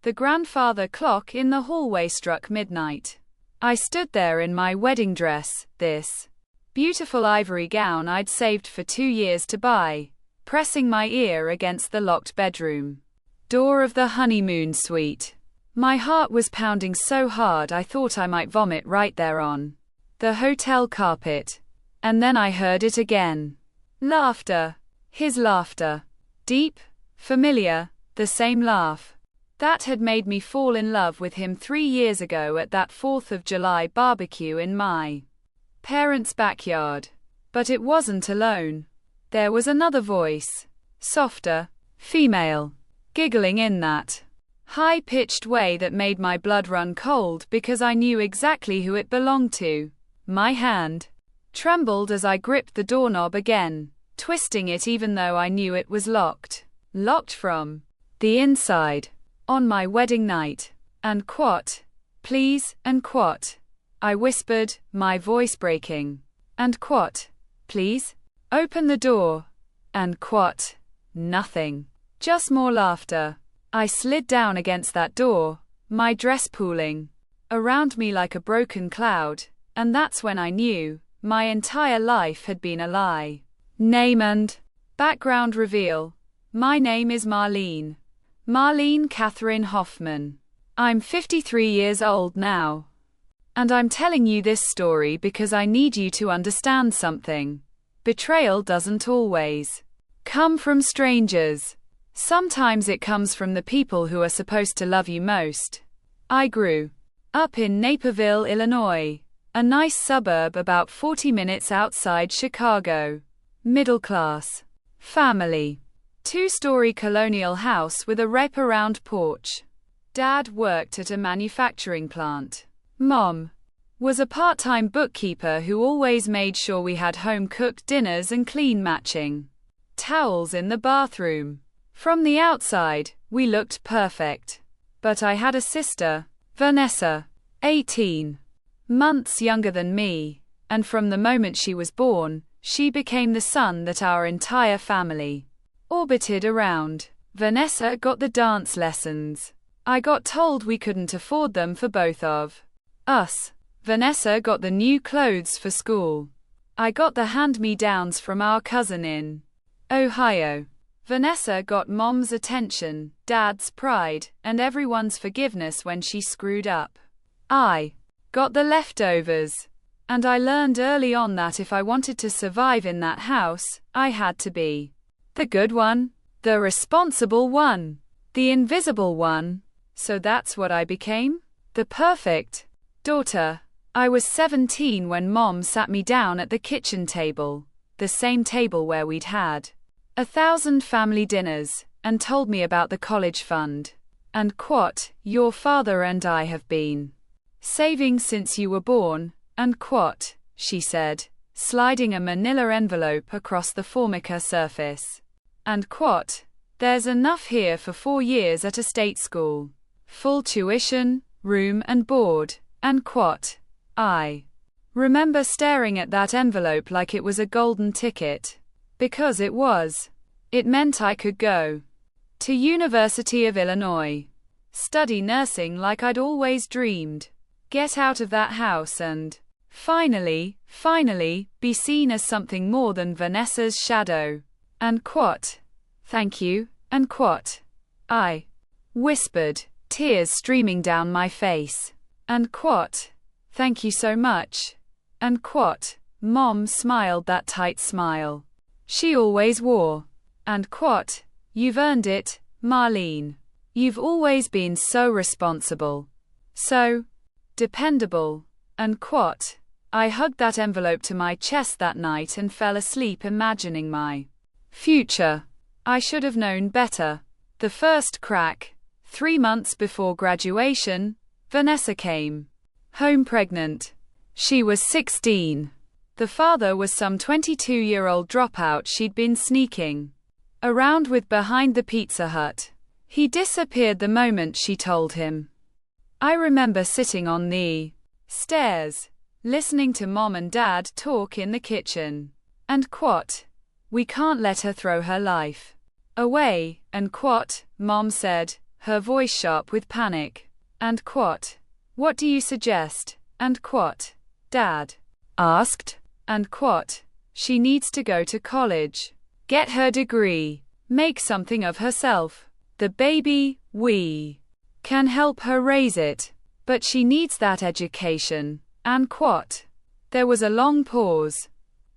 The grandfather clock in the hallway struck midnight. I stood there in my wedding dress, this beautiful ivory gown I'd saved for 2 years to buy, pressing my ear against the locked bedroom door of the honeymoon suite. My heart was pounding so hard I thought I might vomit right there on the hotel carpet. And then I heard it again. Laughter. His laughter. Deep, familiar, the same laugh that had made me fall in love with him 3 years ago at that 4th of July barbecue in my parents' backyard. But it wasn't alone. There was another voice. Softer, female, giggling in that high-pitched way that made my blood run cold because I knew exactly who it belonged to. My hand trembled as I gripped the doorknob again, twisting it even though I knew it was locked. Locked from the inside. On my wedding night. And quat. Please, and quat. I whispered, my voice breaking. And quat. Please? Open the door. And quat. Nothing. Just more laughter. I slid down against that door, my dress pooling around me like a broken cloud, and that's when I knew my entire life had been a lie. Name and background reveal. My name is Marlene. Marlene Catherine Hoffman. I'm 53 years old now. And I'm telling you this story because I need you to understand something. Betrayal doesn't always come from strangers. Sometimes it comes from the people who are supposed to love you most. I grew up in Naperville, Illinois, a nice suburb about 40 minutes outside Chicago. Middle class family. 2-story colonial house with a wrap-around porch. Dad worked at a manufacturing plant. Mom was a part-time bookkeeper who always made sure we had home-cooked dinners and clean matching towels in the bathroom. From the outside, we looked perfect. But I had a sister, Vanessa, 18 months younger than me, and from the moment she was born, she became the sun that our entire family orbited around. Vanessa got the dance lessons. I got told we couldn't afford them for both of us. Vanessa got the new clothes for school. I got the hand-me-downs from our cousin in Ohio. Vanessa got Mom's attention, Dad's pride, and everyone's forgiveness when she screwed up. I got the leftovers. And I learned early on that if I wanted to survive in that house, I had to be the good one, the responsible one, the invisible one. So that's what I became? The perfect daughter. I was 17 when Mom sat me down at the kitchen table, the same table where we'd had 1,000 family dinners, and told me about the college fund. And quat, your father and I have been saving since you were born, and quat, she said, sliding a manila envelope across the formica surface. And quat, there's enough here for 4 years at a state school. Full tuition, room and board, and quat. I remember staring at that envelope like it was a golden ticket. Because it was. It meant I could go to University of Illinois, study nursing like I'd always dreamed, get out of that house and finally, be seen as something more than Vanessa's shadow. And quat. Thank you, and quat. I whispered, tears streaming down my face. And quat. Thank you so much. And quat. Mom smiled that tight smile she always wore. And quat. You've earned it, Marlene. You've always been so responsible. So dependable. And quat. I hugged that envelope to my chest that night and fell asleep imagining my future. I should have known better. The first crack. 3 months before graduation, Vanessa came home pregnant. She was 16. The father was some 22-year-old dropout she'd been sneaking around with behind the Pizza Hut. He disappeared the moment she told him. I remember sitting on the stairs, listening to Mom and Dad talk in the kitchen. And quat. We can't let her throw her life away. And quat. Mom said, her voice sharp with panic. And what? What do you suggest? And what? Dad asked. And what? She needs to go to college, get her degree, make something of herself. The baby, we can help her raise it, but she needs that education. And what? There was a long pause.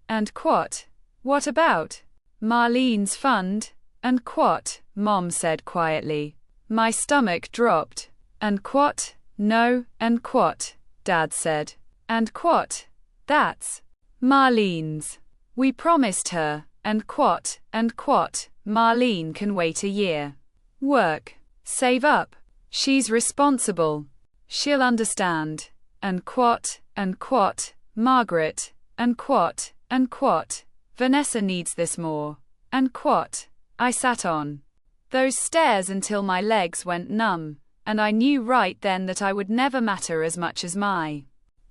And what? What about Marlene's fund? And what? Mom said quietly. My stomach dropped. And what? No. And what? Dad said. And what? That's Marlene's. We promised her. And what? And what? Marlene can wait a year. Work. Save up. She's responsible. She'll understand. And what? And what? Margaret. And what? And what? Vanessa needs this more. And what? I sat on those stairs until my legs went numb, and I knew right then that I would never matter as much as my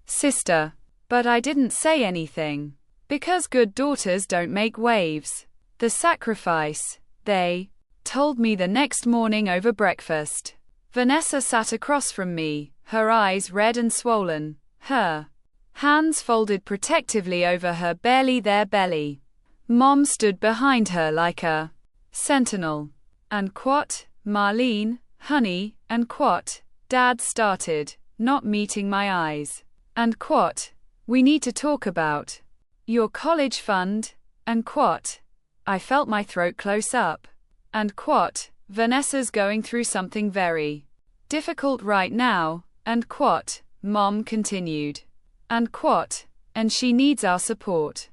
sister. But I didn't say anything, because good daughters don't make waves. The sacrifice, they told me the next morning over breakfast. Vanessa sat across from me, her eyes red and swollen, her hands folded protectively over her barely there belly. Mom stood behind her like a sentinel. And what, Marlene, honey, and what? Dad started, not meeting my eyes. And what? We need to talk about your college fund. And what? I felt my throat close up. And what? Vanessa's going through something very difficult right now. And what? Mom continued. And what? And she needs our support.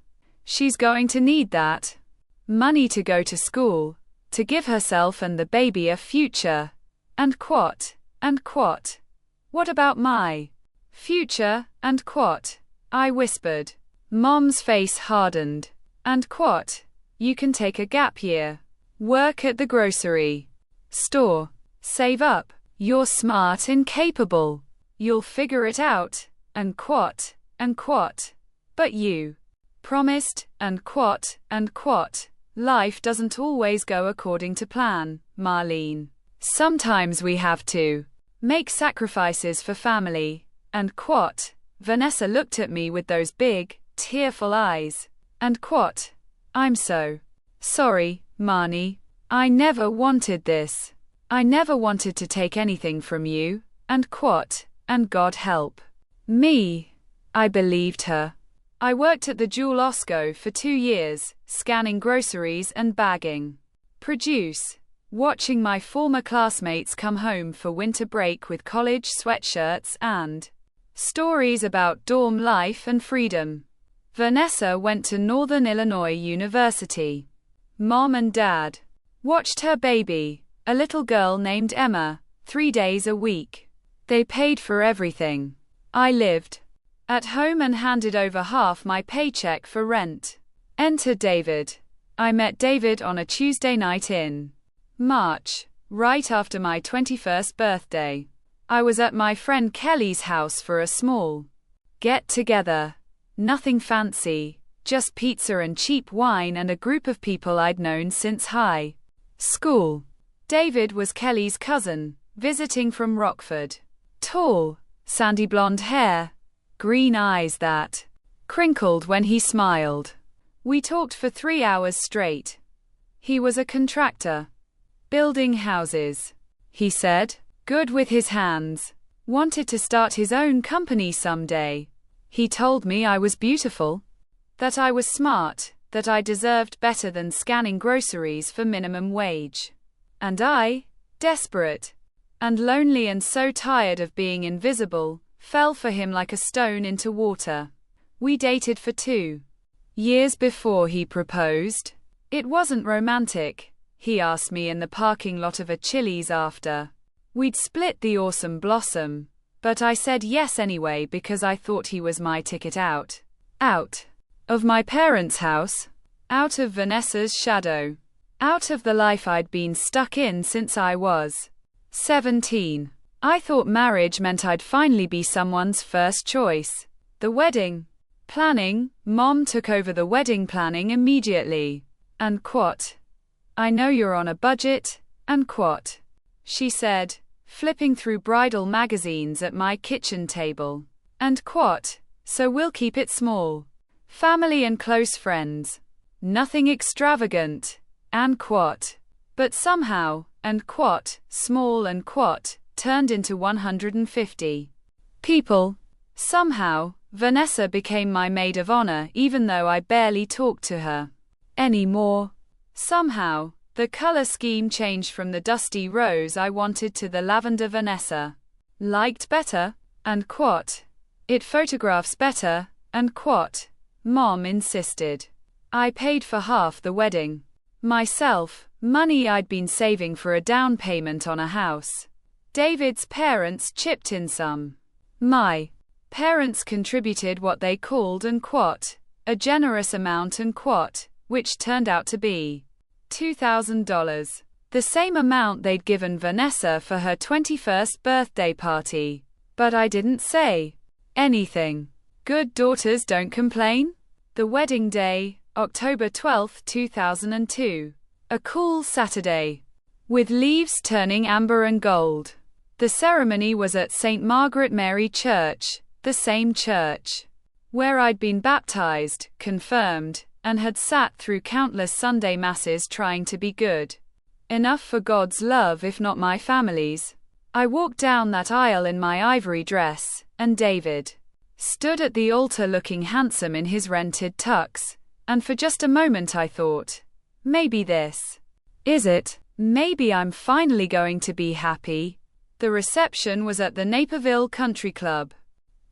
She's going to need that money to go to school, to give herself and the baby a future. And what? And what? What about my future? And what? I whispered. Mom's face hardened. And what? You can take a gap year. Work at the grocery store. Save up. You're smart and capable. You'll figure it out. And what? And what? But you promised. And what? And what? Life doesn't always go according to plan, Marlene. Sometimes we have to make sacrifices for family. And what? Vanessa looked at me with those big, tearful eyes. And what? I'm so sorry, Marnie. I never wanted this. I never wanted to take anything from you. And what? And God help me. I believed her. I worked at the Jewel Osco for 2 years, scanning groceries and bagging produce, watching my former classmates come home for winter break with college sweatshirts and stories about dorm life and freedom. Vanessa went to Northern Illinois University. Mom and Dad watched her baby, a little girl named Emma, 3 days a week. They paid for everything. I lived at home and handed over half my paycheck for rent. Enter David. I met David on a Tuesday night in March, right after my 21st birthday. I was at my friend Kelly's house for a small get-together. Nothing fancy, just pizza and cheap wine and a group of people I'd known since high school. David was Kelly's cousin, visiting from Rockford. Tall, sandy blonde hair, green eyes that crinkled when he smiled. We talked for 3 hours straight. He was a contractor. Building houses, he said, good with his hands. Wanted to start his own company someday. He told me I was beautiful, that I was smart, that I deserved better than scanning groceries for minimum wage. And I, desperate and lonely and so tired of being invisible, fell for him like a stone into water. We dated for 2 years before he proposed. It wasn't romantic, he asked me in the parking lot of a Chili's after we'd split the awesome blossom, but I said yes anyway because I thought he was my ticket out. Out of my parents' house, out of Vanessa's shadow, out of the life I'd been stuck in since I was 17. I thought marriage meant I'd finally be someone's first choice. The wedding planning, Mom took over the wedding planning immediately. And what? I know you're on a budget. And what? she said, flipping through bridal magazines at my kitchen table. And quat, so we'll keep it small. Family and close friends. Nothing extravagant. And quat. But somehow, and quat, small and quat, turned into 150 people. Somehow, Vanessa became my maid of honor even though I barely talked to her anymore. Somehow, the color scheme changed from the dusty rose I wanted to the lavender Vanessa liked better. And quat. It photographs better. And quat. Mom insisted. I paid for half the wedding myself, money I'd been saving for a down payment on a house. David's parents chipped in some. My parents contributed what they called and quat, a generous amount and quat, which turned out to be $2,000. The same amount they'd given Vanessa for her 21st birthday party. But I didn't say anything. Good daughters don't complain. The wedding day, October 12, 2002. A cool Saturday. With leaves turning amber and gold. The ceremony was at St. Margaret Mary Church, the same church where I'd been baptized, confirmed, and had sat through countless Sunday masses trying to be good enough for God's love if not my family's. I walked down that aisle in my ivory dress, and David stood at the altar looking handsome in his rented tux, and for just a moment I thought, maybe this is it. Maybe I'm finally going to be happy. The reception was at the Naperville Country Club.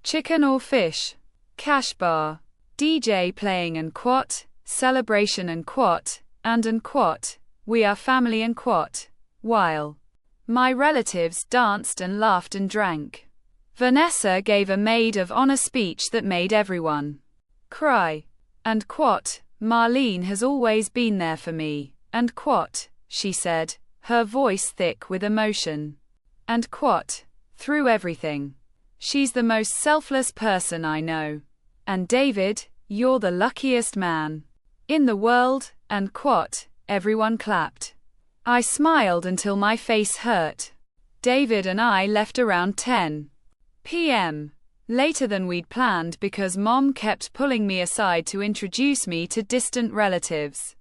Chicken or fish? Cash bar. DJ playing and quat, celebration and quat, and quat, we are family and quat, while my relatives danced and laughed and drank. Vanessa gave a maid of honor speech that made everyone cry. And quat, Marlene has always been there for me, and quat, she said, her voice thick with emotion. And quat, through everything. She's the most selfless person I know. And David, you're the luckiest man in the world, and quat, everyone clapped. I smiled until my face hurt. David and I left around 10 p.m. Later than we'd planned because Mom kept pulling me aside to introduce me to distant relatives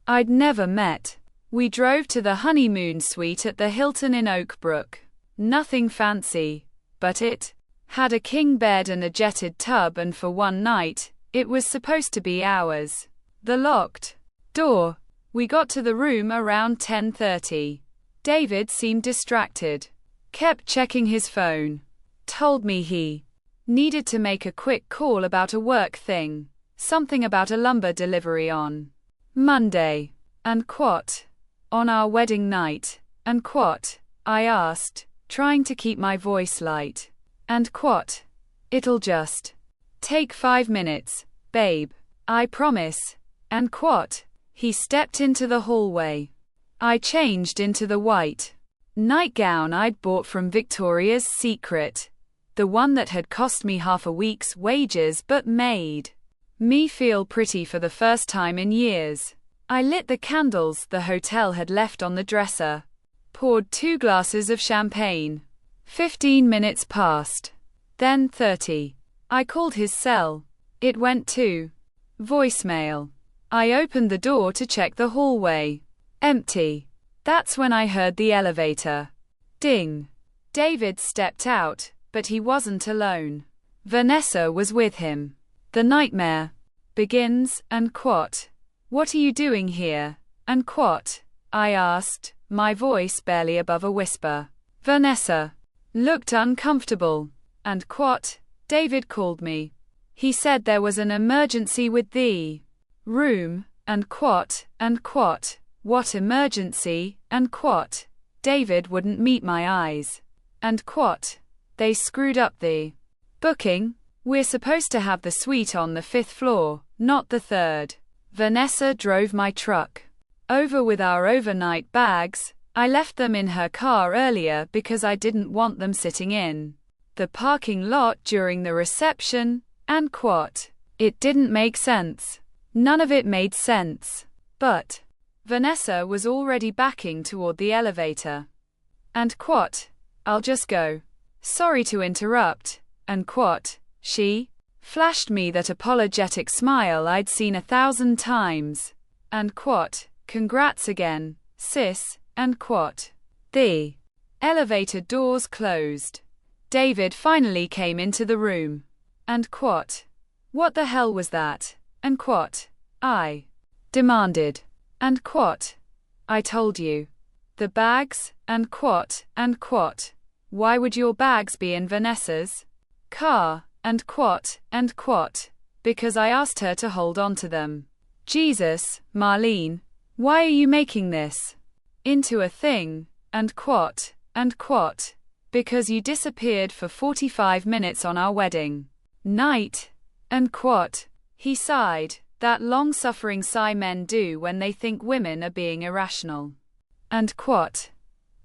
I'd never met. We drove to the honeymoon suite at the Hilton in Oak Brook. Nothing fancy, but it had a king bed and a jetted tub, and for one night, it was supposed to be ours. The locked door. We got to the room around 10:30. David seemed distracted. Kept checking his phone. Told me he needed to make a quick call about a work thing. Something about a lumber delivery on Monday. And quat. On our wedding night. And quat. I asked, trying to keep my voice light. And quat. It'll just take 5 minutes, babe. I promise. And quat. He stepped into the hallway. I changed into the white nightgown I'd bought from Victoria's Secret. The one that had cost me half a week's wages but made me feel pretty for the first time in years. I lit the candles the hotel had left on the dresser. Poured 2 glasses of champagne. 15 minutes passed. Then 30. I called his cell. It went to voicemail. I opened the door to check the hallway. Empty. That's when I heard the elevator. Ding. David stepped out, but he wasn't alone. Vanessa was with him. The nightmare begins, and quat. What are you doing here? And quat. I asked, my voice barely above a whisper. Vanessa looked uncomfortable. And quat. David called me. He said there was an emergency with the room. And quat. And quat. What emergency? And quat. David wouldn't meet my eyes. And quat. They screwed up the booking. We're supposed to have the suite on the 5th floor, not the 3rd. Vanessa drove my truck over with our overnight bags. I left them in her car earlier because I didn't want them sitting in the parking lot during the reception. And quat. It didn't make sense. None of it made sense. But Vanessa was already backing toward the elevator. And quat, I'll just go. Sorry to interrupt. And quat, she flashed me that apologetic smile I'd seen 1,000 times. And quat, congrats again, sis. And quat. The elevator doors closed. David finally came into the room. And quat, what the hell was that? And quat, I demanded. And quat, I told you. The bags? And quat, why would your bags be in Vanessa's car? And quat, because I asked her to hold on to them. Jesus, Marlene, why are you making this into a thing? And quat, because you disappeared for 45 minutes on our wedding night. And quat, he sighed, that long-suffering sigh men do when they think women are being irrational. And quat,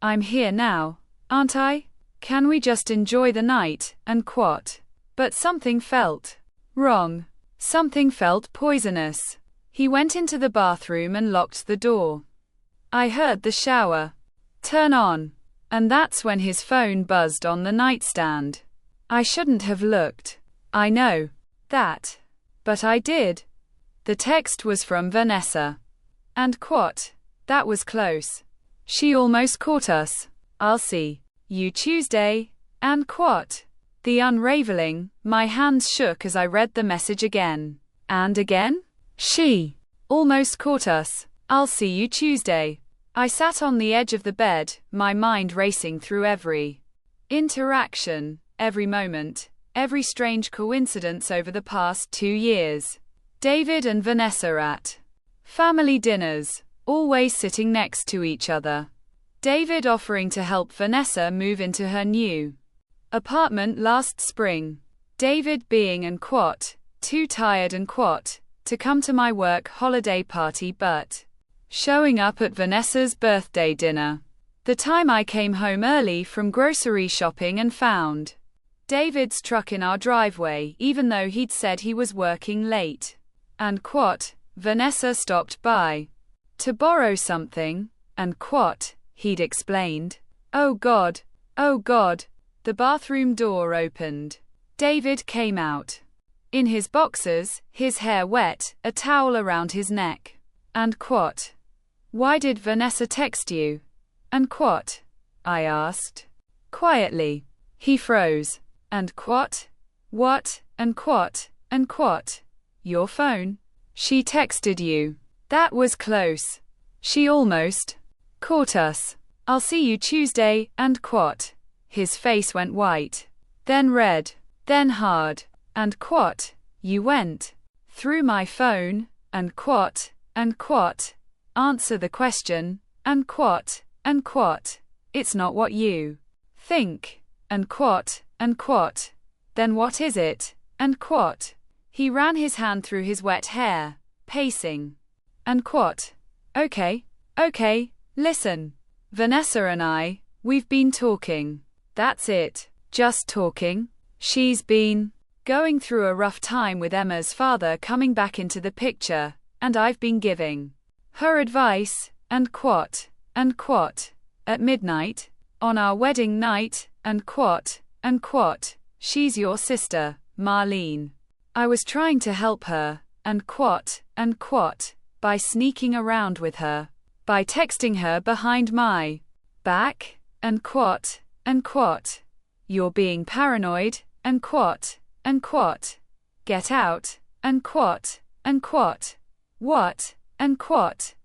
I'm here now, aren't I? Can we just enjoy the night? And quat, but something felt wrong. Something felt poisonous. He went into the bathroom and locked the door. I heard the shower turn on, and that's when his phone buzzed on the nightstand. I shouldn't have looked. I know that, but I did. The text was from Vanessa. And quat, that was close. She almost caught us. I'll see you Tuesday. And quat, the unraveling, my hands shook as I read the message again and again. She almost caught us. I'll see you Tuesday. I sat on the edge of the bed, my mind racing through every interaction, every moment, every strange coincidence over the past 2 years. David and Vanessa at family dinners, always sitting next to each other. David offering to help Vanessa move into her new apartment last spring. David being and quat, too tired and quat, to come to my work holiday party but showing up at Vanessa's birthday dinner. The time I came home early from grocery shopping and found David's truck in our driveway even though he'd said he was working late. And quat, Vanessa stopped by to borrow something. And quat, he'd explained. Oh God, the bathroom door opened. David came out. In his boxers, his hair wet, a towel around his neck. And quat, why did Vanessa text you? And quat, I asked quietly. He froze. And quat, what? And quat, your phone? She texted you. That was close. She almost caught us. I'll see you Tuesday. And quat, his face went white, then red, then hard. And quat, you went through my phone. And quat, answer the question. And quat, it's not what you think. And quat, then what is it? And quat, he ran his hand through his wet hair, pacing. And quat, okay, listen. Vanessa and we've been talking. That's it, just talking. She's been going through a rough time with Emma's father coming back into the picture, and I've been giving her advice. And quat, at midnight, on our wedding night. And quat, she's your sister, Marlene. I was trying to help her. And quat, by sneaking around with her, by texting her behind my back. And quat, you're being paranoid. And quat, get out. And quat, what? And quat,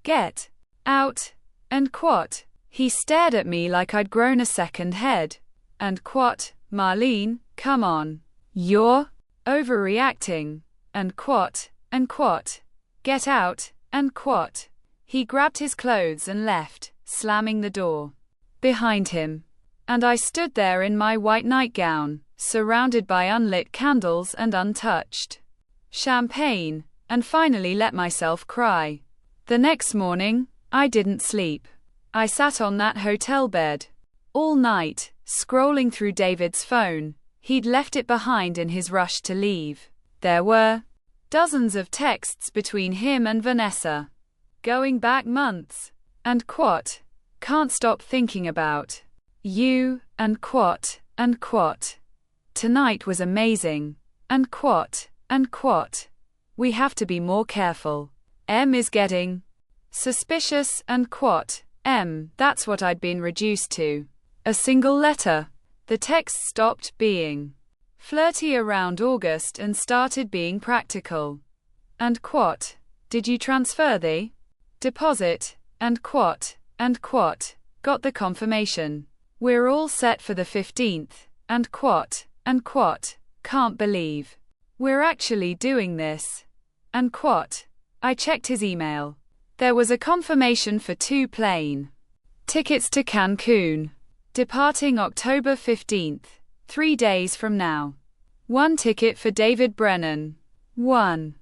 get out. And quat, he stared at me like I'd grown a second head. And quat, Marlene, come on. You're overreacting. And quat, get out. And quat, he grabbed his clothes and left, slamming the door behind him. And I stood there in my white nightgown, surrounded by unlit candles and untouched champagne, and finally let myself cry. The next morning, I didn't sleep. I sat on that hotel bed all night, scrolling through David's phone. He'd left it behind in his rush to leave. There were dozens of texts between him and Vanessa, going back months. And quat, Can't stop thinking about you, and quat, and quat. Tonight was amazing, and quat, and quat. We have to be more careful. M is getting suspicious, and quat. That's what I'd been reduced to. A single letter. The text stopped being flirty around August and started being practical. And quat. Did you transfer the deposit? And quat, and quat. Got the confirmation. We're all set for the 15th. And quat, and quat. Can't believe we're actually doing this. And quat. I checked his email. There was a confirmation for 2 plane tickets to Cancun, departing October 15th, 3 days from now. 1 ticket for David Brennan. 1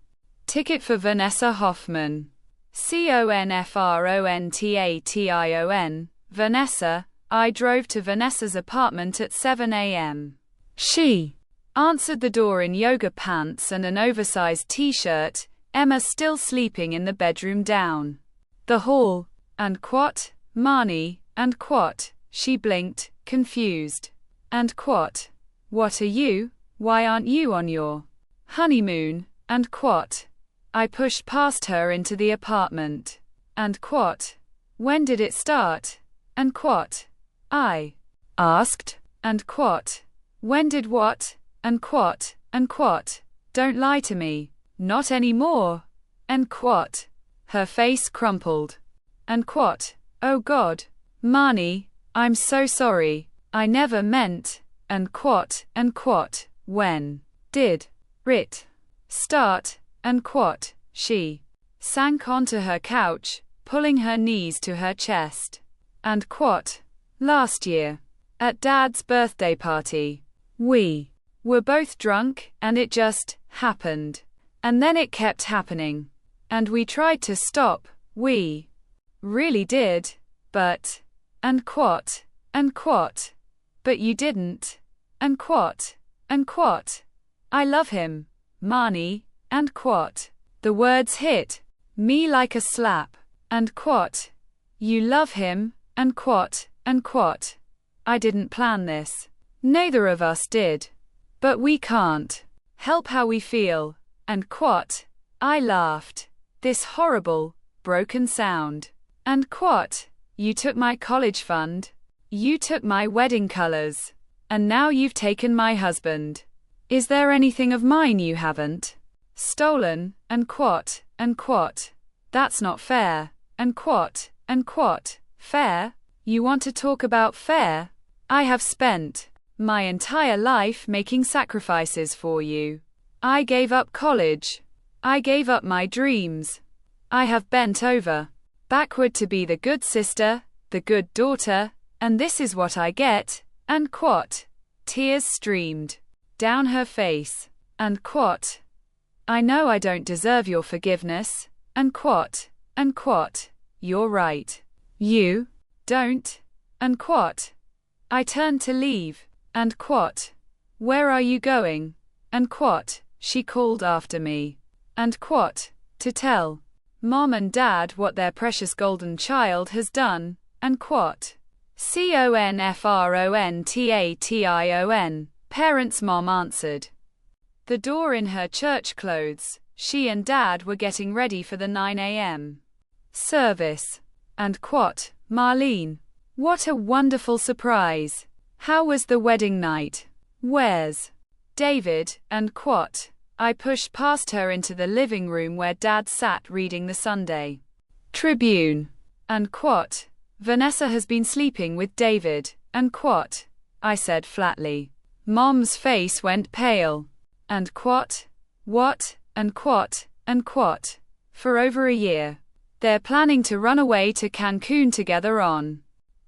ticket for Vanessa Hoffman. Confrontation. Vanessa. I drove to Vanessa's apartment at 7 a.m. She answered the door in yoga pants and an oversized t-shirt, Emma still sleeping in the bedroom down the hall. And quat, Marnie, and quat. She blinked, confused. And quat. What are you? Why aren't you on your honeymoon? And quat. I pushed past her into the apartment. And quat. When did it start? And quat. I asked. And quat. When did what? And quat, and quat. Don't lie to me. Not anymore. And quat. Her face crumpled. And quat. Oh God. Marnie, I'm so sorry. I never meant. And quat, and quat. When did it start? And quat. She sank onto her couch, pulling her knees to her chest. And quat. Last year. At Dad's birthday party. We were both drunk, and it just happened. And then it kept happening. And we tried to stop. We really did. But. And quat. And quat. But you didn't. And quat. And quat. I love him. Marnie. And quat. The words hit me like a slap. And quat. You love him. And quat. And quat. I didn't plan this. Neither of us did. But we can't help how we feel. And quat. I laughed. This horrible, broken sound. And quat. You took my college fund. You took my wedding colors. And now you've taken my husband. Is there anything of mine you haven't stolen? And quat. And quat. That's not fair. And quat. And quat. Fair? You want to talk about fair? I have spent my entire life making sacrifices for you. I gave up college. I gave up my dreams. I have bent over backward to be the good sister, the good daughter, and this is what I get. And quat. Tears streamed down her face. And quat. I know I don't deserve your forgiveness. And quat. And quat. You're right. You don't. And quat. I turned to leave. And quat. Where are you going? And quat. She called after me. And quat. To tell Mom and Dad what their precious golden child has done. And quat. Confrontation. Parents. Mom answered the door in her church clothes. She and Dad were getting ready for the 9 a.m. service. And quat. Marlene. What a wonderful surprise. How was the wedding night? Where's David? And quat. I pushed past her into the living room where Dad sat reading the Sunday Tribune. And quat. Vanessa has been sleeping with David. And quat. I said flatly. Mom's face went pale. And quat. What? And quat. And quat. For over a year. They're planning to run away to Cancun together on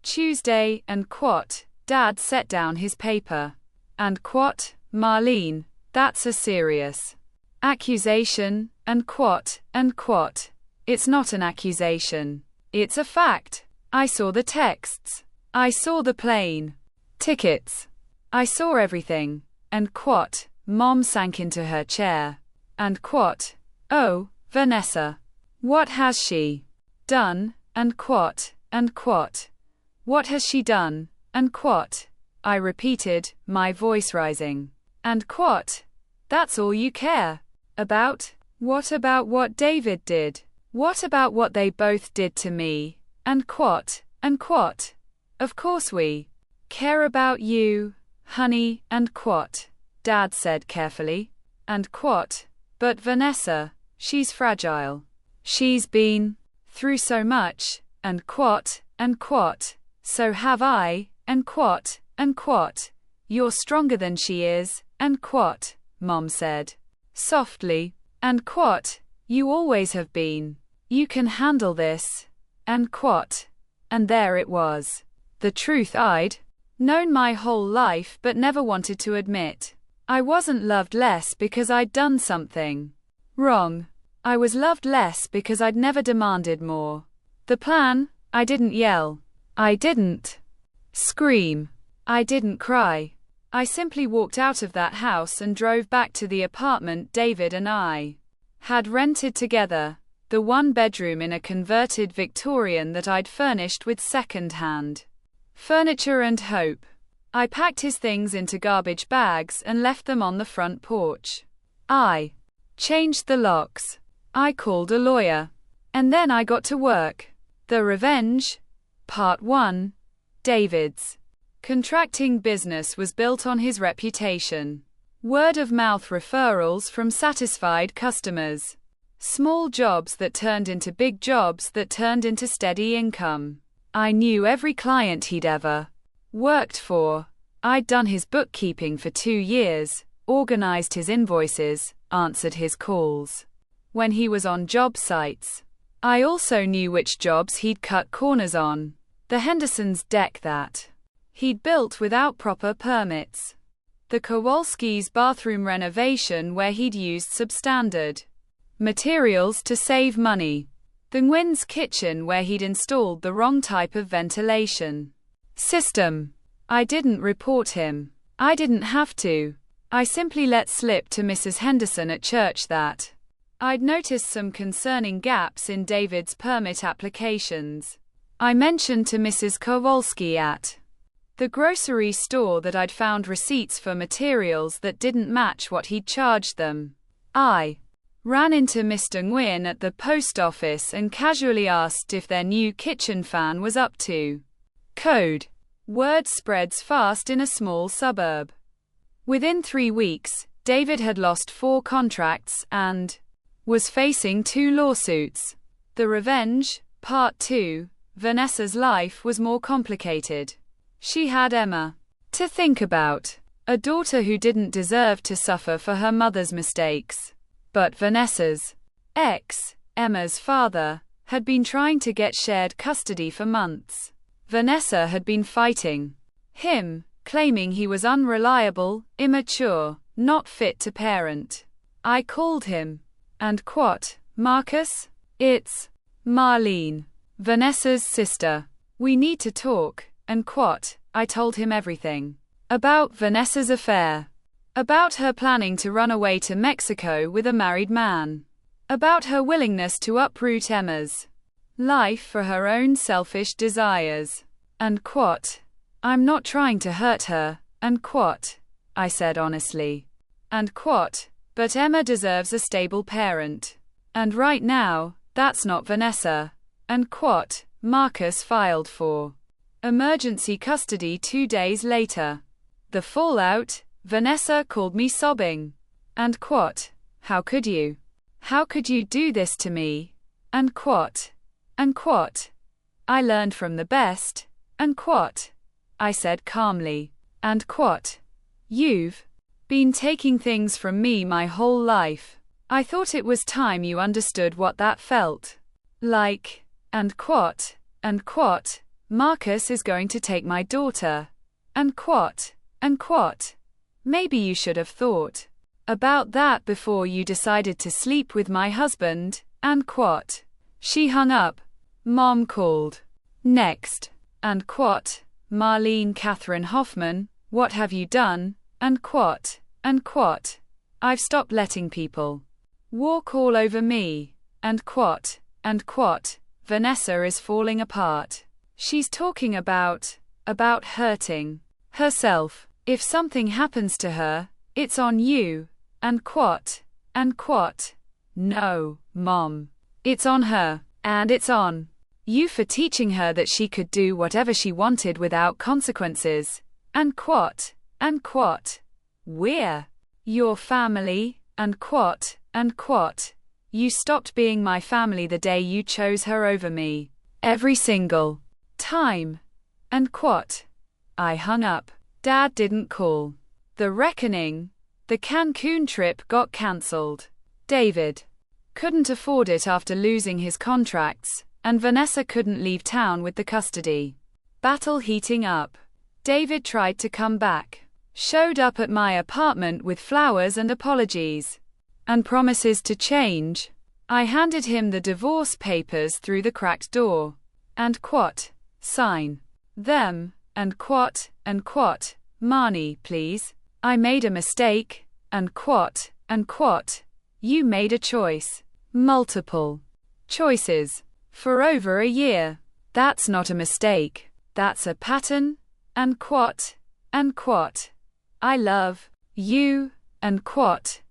Tuesday. And quat. Dad set down his paper. And quat. Marlene. That's a serious accusation. And quat. And quat. It's not an accusation. It's a fact. I saw the texts. I saw the plane tickets. I saw everything. And quat. Mom sank into her chair. And quat. Oh, Vanessa. What has she done? And quat. And quat. What has she done? And quat? I repeated, my voice rising. And quat? That's all you care about? What about what David did? What about what they both did to me? And quat? And quat? Of course we care about you, honey, and quat, Dad said carefully. And quat? But Vanessa, she's fragile. She's been through so much, and quat, and quat. So have I, and quat, and quat. You're stronger than she is, and quat, Mom said softly. And quat? You always have been. You can handle this. And quat? And there it was. The truth I'd known my whole life but never wanted to admit. I wasn't loved less because I'd done something wrong. I was loved less because I'd never demanded more. The plan? I didn't yell. I didn't scream. I didn't cry. I simply walked out of that house and drove back to the apartment David and I had rented together, the one bedroom in a converted Victorian that I'd furnished with second-hand furniture and hope. I packed his things into garbage bags and left them on the front porch. I changed the locks. I called a lawyer. And then I got to work. The Revenge, Part 1, David's contracting business was built on his reputation. Word-of-mouth referrals from satisfied customers. Small jobs that turned into big jobs that turned into steady income. I knew every client he'd ever worked for. I'd done his bookkeeping for 2 years, organized his invoices, answered his calls when he was on job sites. I also knew which jobs he'd cut corners on. The Hendersons' deck that he'd built without proper permits. The Kowalski's bathroom renovation where he'd used substandard materials to save money. The Nguyen's kitchen where he'd installed the wrong type of ventilation system. I didn't report him. I didn't have to. I simply let slip to Mrs. Henderson at church that I'd noticed some concerning gaps in David's permit applications. I mentioned to Mrs. Kowalski at the grocery store that I'd found receipts for materials that didn't match what he'd charged them. I ran into Mr. Nguyen at the post office and casually asked if their new kitchen fan was up to code. Word spreads fast in a small suburb. Within 3 weeks, David had lost 4 contracts and was facing 2 lawsuits. The Revenge, Part 2, Vanessa's life was more complicated. She had Emma to think about, a daughter who didn't deserve to suffer for her mother's mistakes. But Vanessa's ex, Emma's father, had been trying to get shared custody for months. Vanessa had been fighting him, claiming he was unreliable, immature, not fit to parent. I called him. And quat, Marcus? It's Marlene, Vanessa's sister. We need to talk. And quat, I told him everything. About Vanessa's affair. About her planning to run away to Mexico with a married man. About her willingness to uproot Emma's life for her own selfish desires. And quat, I'm not trying to hurt her. And quat, I said honestly. And quat, but Emma deserves a stable parent. And right now, that's not Vanessa. And quat, Marcus filed for emergency custody 2 days later. The fallout, Vanessa called me sobbing. And quat, how could you? How could you do this to me? And quat, I learned from the best. And quat, I said calmly. And quat, you've been taking things from me my whole life. I thought it was time you understood what that felt like. And quat, Marcus is going to take my daughter. And quat, maybe you should have thought about that before you decided to sleep with my husband. And quat. She hung up. Mom called. Next. And quat, Marlene Catherine Hoffman, what have you done? And quat, I've stopped letting people walk all over me. And quat, Vanessa is falling apart. She's talking about hurting herself. If something happens to her, it's on you. And quat. No, Mom. It's on her. And it's on you for teaching her that she could do whatever she wanted without consequences. And quat. We're your family. And quat. You stopped being my family the day you chose her over me. Every single time. And quat. I hung up. Dad didn't call. The reckoning. The Cancun trip got cancelled. David couldn't afford it after losing his contracts, and Vanessa couldn't leave town with the custody battle heating up. David tried to come back. Showed up at my apartment with flowers and apologies. And promises to change. I handed him the divorce papers through the cracked door. And quat. Sign them. And quat. Marnie, please. I made a mistake. And quat. You made a choice. Multiple choices. For over a year. That's not a mistake. That's a pattern. And quat. I love you. And quat.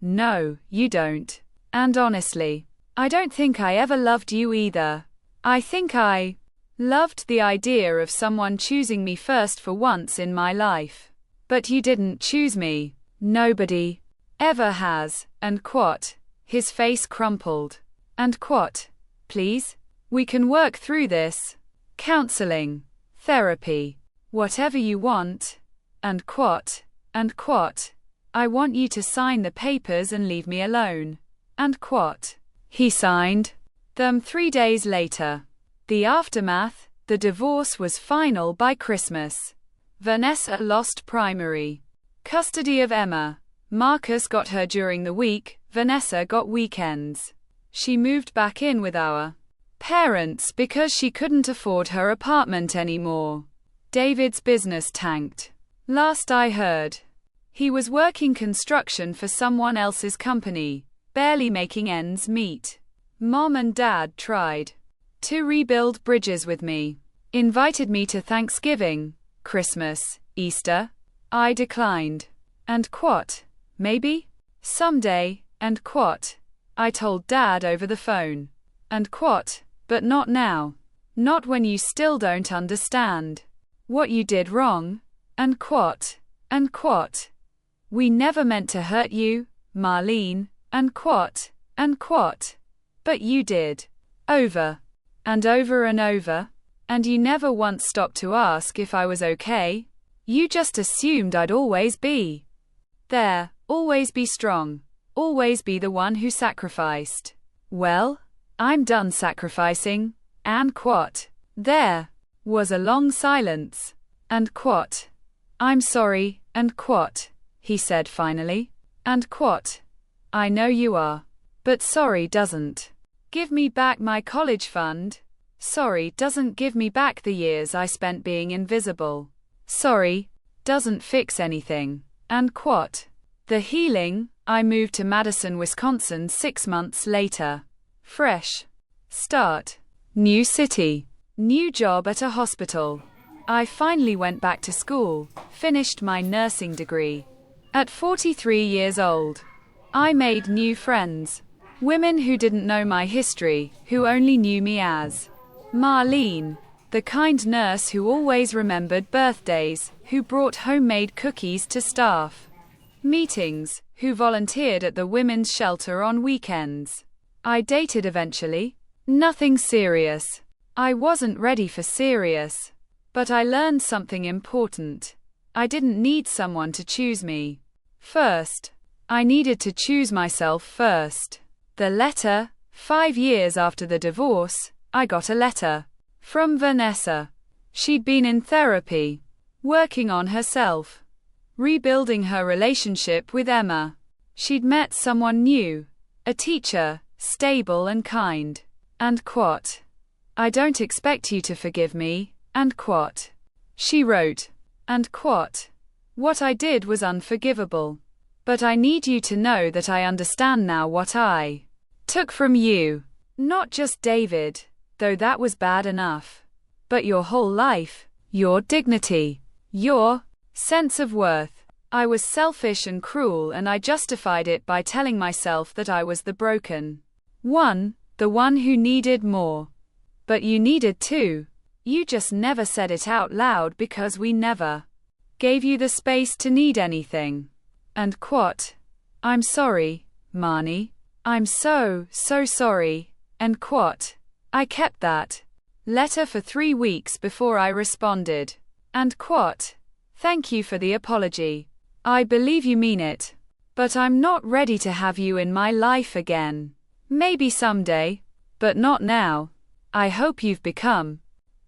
No, you don't. And honestly, I don't think I ever loved you either. I think I loved the idea of someone choosing me first for once in my life. But you didn't choose me. Nobody ever has. And quat. His face crumpled. And quat. Please? We can work through this. Counseling. Therapy. Whatever you want. And quat. I want you to sign the papers and leave me alone. And quat. He signed them 3 days later. The aftermath, the divorce was final by Christmas. Vanessa lost primary custody of Emma. Marcus got her during the week, Vanessa got weekends. She moved back in with our parents because she couldn't afford her apartment anymore. David's business tanked. Last I heard, he was working construction for someone else's company, barely making ends meet. Mom and Dad tried to rebuild bridges with me. Invited me to Thanksgiving, Christmas, Easter. I declined. And quat. Maybe? Someday. And quat. I told Dad over the phone. And quat. But not now. Not when you still don't understand what you did wrong. And quat. We never meant to hurt you, Marlene. And quat. But you did. Over. And over and over. And you never once stopped to ask if I was okay. You just assumed I'd always be there, always be strong, always be the one who sacrificed. Well, I'm done sacrificing. And quat. There was a long silence. And quat. I'm sorry. And quat. He said finally. And quat. I know you are. But sorry doesn't give me back my college fund. Sorry doesn't give me back the years I spent being invisible. Sorry doesn't fix anything. And quat. The healing. I moved to Madison, Wisconsin 6 months later. Fresh start. New city. New job at a hospital. I finally went back to school, finished my nursing degree. At 43 years old, I made new friends. Women who didn't know my history, who only knew me as Marlene, the kind nurse who always remembered birthdays, who brought homemade cookies to staff meetings, who volunteered at the women's shelter on weekends. I dated eventually. Nothing serious. I wasn't ready for serious. But I learned something important. I didn't need someone to choose me first. I needed to choose myself first. The letter. 5 years after the divorce, I got a letter from Vanessa. She'd been in therapy, working on herself, rebuilding her relationship with Emma. She'd met someone new, a teacher, stable and kind. And quat. I don't expect you to forgive me. And quat. She wrote. And quat. What I did was unforgivable. But I need you to know that I understand now what I took from you. Not just David, though that was bad enough. But your whole life, your dignity, your sense of worth. I was selfish and cruel, and I justified it by telling myself that I was the broken one, the one who needed more. But you needed too. You just never said it out loud because we never gave you the space to need anything. And quote, I'm sorry, Marnie. I'm so sorry. End quote. I kept that letter for 3 weeks before I responded. And quote, thank you for the apology. I believe you mean it. But I'm not ready to have you in my life again. Maybe someday, but not now. I hope you've become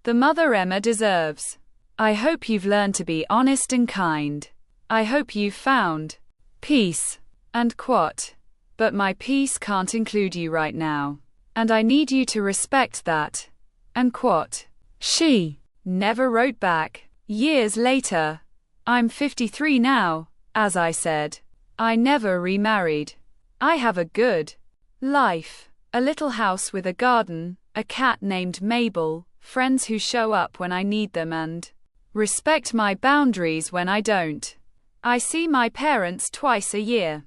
the mother Emma deserves. I hope you've learned to be honest and kind. I hope you've found peace. And quote. But my peace can't include you right now. And I need you to respect that. And quote. She never wrote back. Years later. I'm 53 now, as I said. I never remarried. I have a good life. A little house with a garden, a cat named Mabel, friends who show up when I need them and respect my boundaries when I don't. I see my parents twice a year.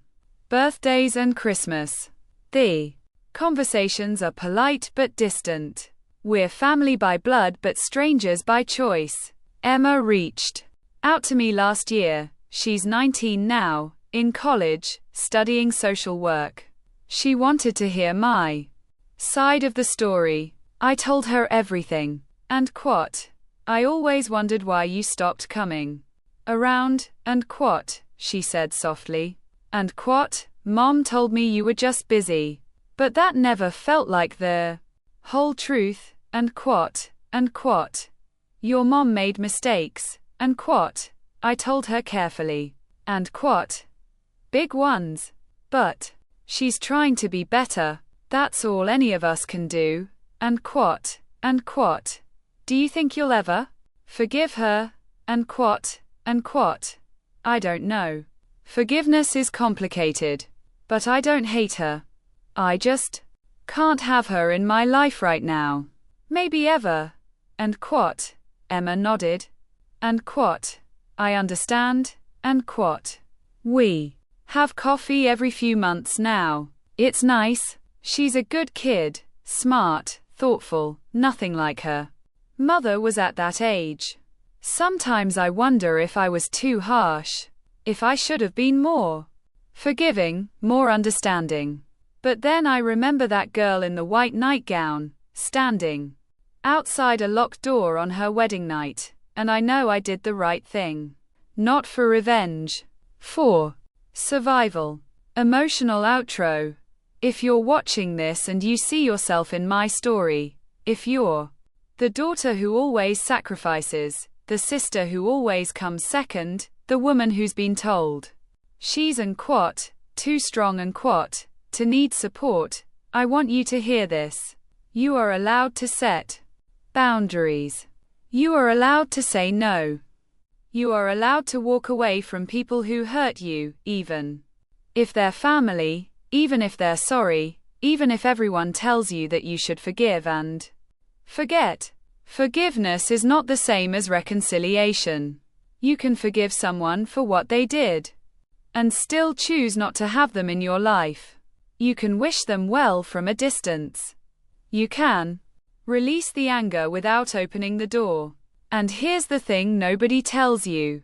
Birthdays and Christmas. The conversations are polite but distant. We're family by blood but strangers by choice. Emma reached out to me last year. She's 19 now, in college, studying social work. She wanted to hear my side of the story. I told her everything. And quote, I always wondered why you stopped coming around, and quote, she said softly. And quote, Mom told me you were just busy. But that never felt like the whole truth, and quote, your mom made mistakes, and quote, I told her carefully, and quote, big ones. But she's trying to be better. That's all any of us can do, and quote, do you think you'll ever forgive her, and quote, I don't know. Forgiveness is complicated. But I don't hate her. I just can't have her in my life right now. Maybe ever. And quote, Emma nodded. And quote, I understand, and quote, we have coffee every few months now. It's nice. She's a good kid, smart, thoughtful, nothing like her mother was at that age. Sometimes I wonder if I was too harsh, if I should have been more forgiving, more understanding. But then I remember that girl in the white nightgown, standing outside a locked door on her wedding night, and I know I did the right thing. Not for revenge. For survival. Emotional outro. If you're watching this and you see yourself in my story, if you're the daughter who always sacrifices, the sister who always comes second, the woman who's been told she's and quote, too strong and quote, to need support, I want you to hear this. You are allowed to set boundaries. You are allowed to say no. You are allowed to walk away from people who hurt you, even if they're family, even if they're sorry, even if everyone tells you that you should forgive and forget. Forgiveness is not the same as reconciliation. You can forgive someone for what they did and still choose not to have them in your life. You can wish them well from a distance. You can release the anger without opening the door. And here's the thing nobody tells you.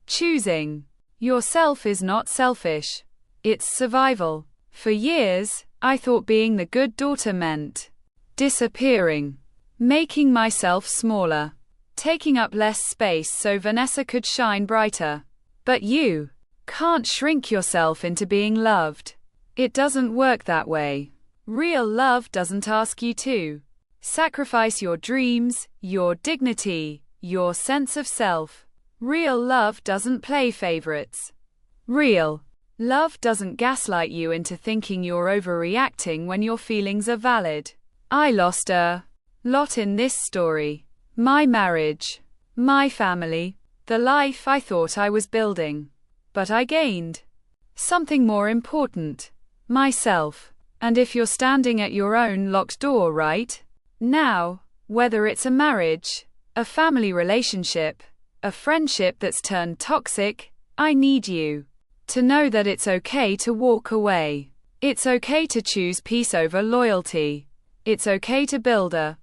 Choosing yourself is not selfish. It's survival. For years, I thought being the good daughter meant disappearing, making myself smaller, taking up less space so Vanessa could shine brighter. But you can't shrink yourself into being loved. It doesn't work that way. Real love doesn't ask you to sacrifice your dreams, your dignity, your sense of self. Real love doesn't play favorites. Real love doesn't gaslight you into thinking you're overreacting when your feelings are valid. I lost a lot in this story. My marriage, my family, the life I thought I was building. But I gained something more important, myself. And if you're standing at your own locked door right Now, whether it's a marriage, a family relationship, a friendship that's turned toxic, I need you to know that it's okay to walk away. It's okay to choose peace over loyalty. It's okay to build a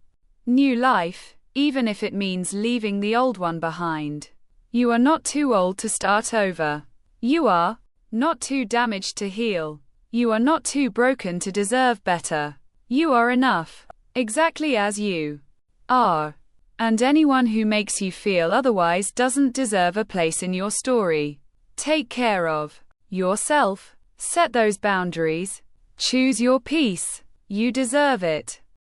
new life, even if it means leaving the old one behind. You are not too old to start over. You are not too damaged to heal. You are not too broken to deserve better. You are enough, exactly as you are. And anyone who makes you feel otherwise doesn't deserve a place in your story. Take care of yourself. Set those boundaries. Choose your peace. You deserve it.